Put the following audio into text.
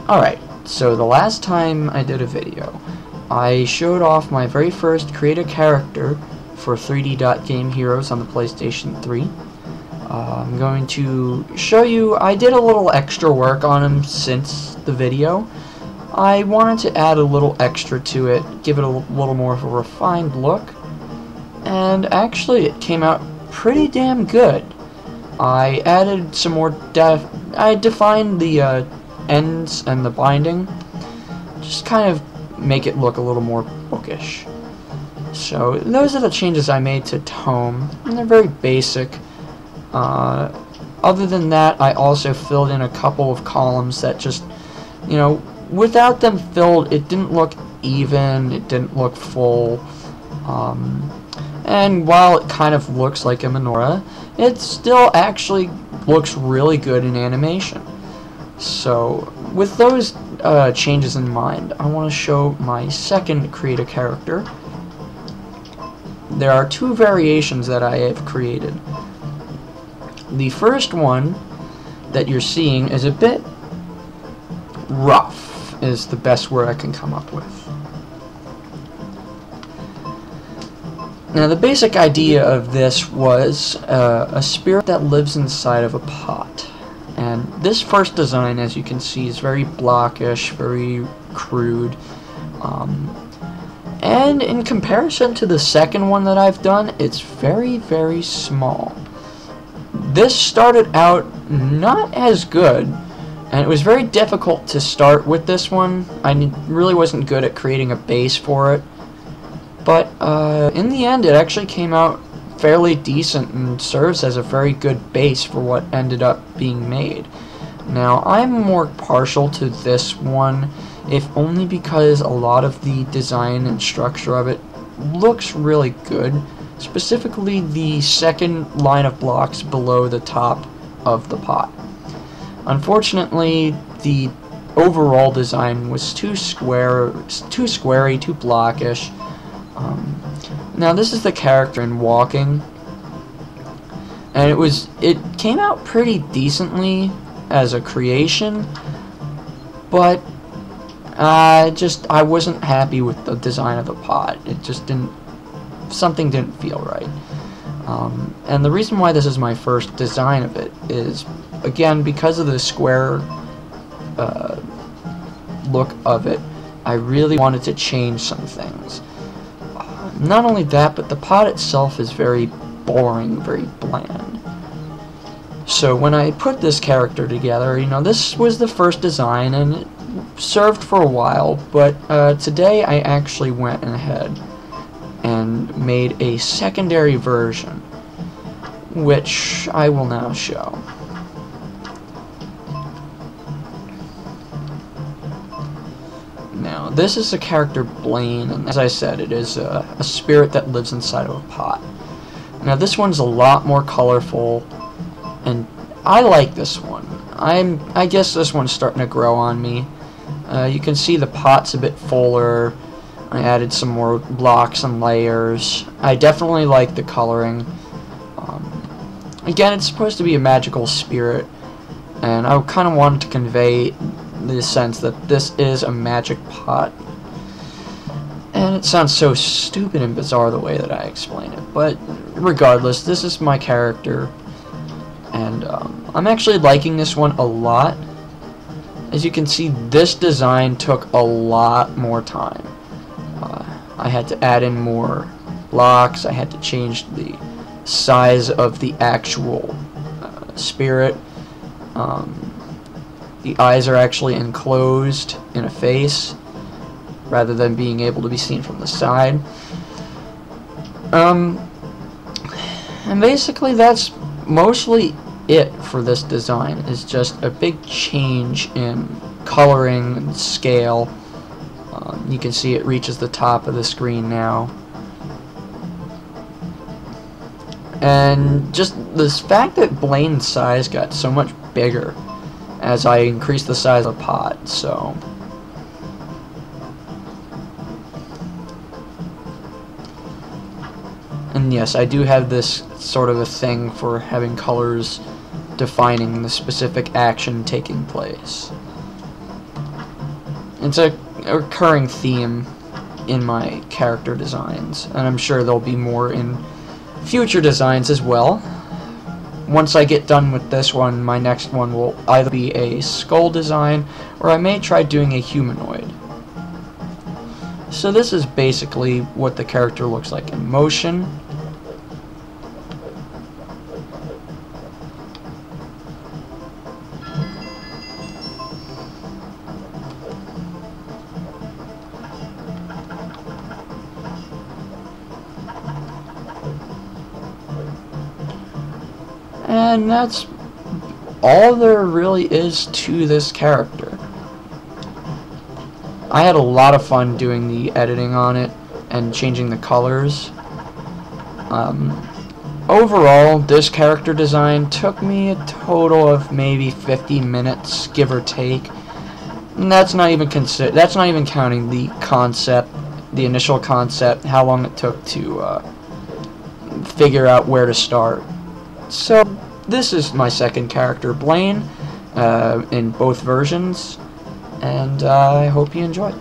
Alright, so the last time I did a video, I showed off my very first create a character for 3D Dot Game Heroes on the PlayStation 3. I'm going to show you, I did a little extra work on him since the video. I wanted to add a little extra to it, give it a little more of a refined look, and actually it came out pretty damn good. I added some more I defined the ends and the binding, just kind of make it look a little more bookish. So those are the changes I made to Tome, and they're very basic. Other than that, I also filled in a couple of columns that just, you know, without them filled, it didn't look even, it didn't look full, and while it kind of looks like a menorah, it still actually looks really good in animation. So, with those changes in mind, I want to show my second create a character. There are two variations that I have created. The first one that you're seeing is a bit rough, is the best word I can come up with. Now, the basic idea of this was a spirit that lives inside of a pot. And this first design, as you can see, is very blockish, very crude. And in comparison to the second one that I've done, it's very, very small. This started out not as good, and it was very difficult to start with this one. I really wasn't good at creating a base for it. But in the end, it actually came out fairly decent and serves as a very good base for what ended up being made. Now, I'm more partial to this one, if only because a lot of the design and structure of it looks really good, specifically the second line of blocks below the top of the pot. Unfortunately, the overall design was too squarey, too blockish. Now this is the character in walking, and it came out pretty decently as a creation, but I wasn't happy with the design of the pot. It just something didn't feel right. And the reason why this is my first design of it is, again, because of the square look of it, I really wanted to change some things. Not only that, but the pot itself is very boring, very bland. So when I put this character together, you know, this was the first design, and it served for a while, but today I actually went ahead and made a secondary version, which I will now show. Now, this is the character Blane, and as I said, it is a spirit that lives inside of a pot. Now, this one's a lot more colorful, and I like this one. I guess this one's starting to grow on me. You can see the pot's a bit fuller. I added some more blocks and layers. I definitely like the coloring. Again, it's supposed to be a magical spirit, and I kind of wanted to convey the sense that this is a magic pot. And it sounds so stupid and bizarre the way that I explain it, but regardless, this is my character, and I'm actually liking this one a lot. As you can see, this design took a lot more time. I had to add in more blocks, I had to change the size of the actual spirit. The eyes are actually enclosed in a face, rather than being able to be seen from the side. And basically that's mostly it for this design, is just a big change in coloring and scale. You can see it reaches the top of the screen now. And just this fact that Blane's size got so much bigger as I increased the size of the pot, so and yes, I do have this sort of a thing for having colors defining the specific action taking place. It's a recurring theme in my character designs, and I'm sure there'll be more in future designs as well. Once I get done with this one, my next one will either be a skull design, or I may try doing a humanoid. So this is basically what the character looks like in motion. And that's all there really is to this character. I had a lot of fun doing the editing on it and changing the colors. Overall, this character design took me a total of maybe 50 minutes, give or take. And that's not even counting the concept, the initial concept, how long it took to figure out where to start. So this is my second character, Blane, in both versions, and I hope you enjoyed.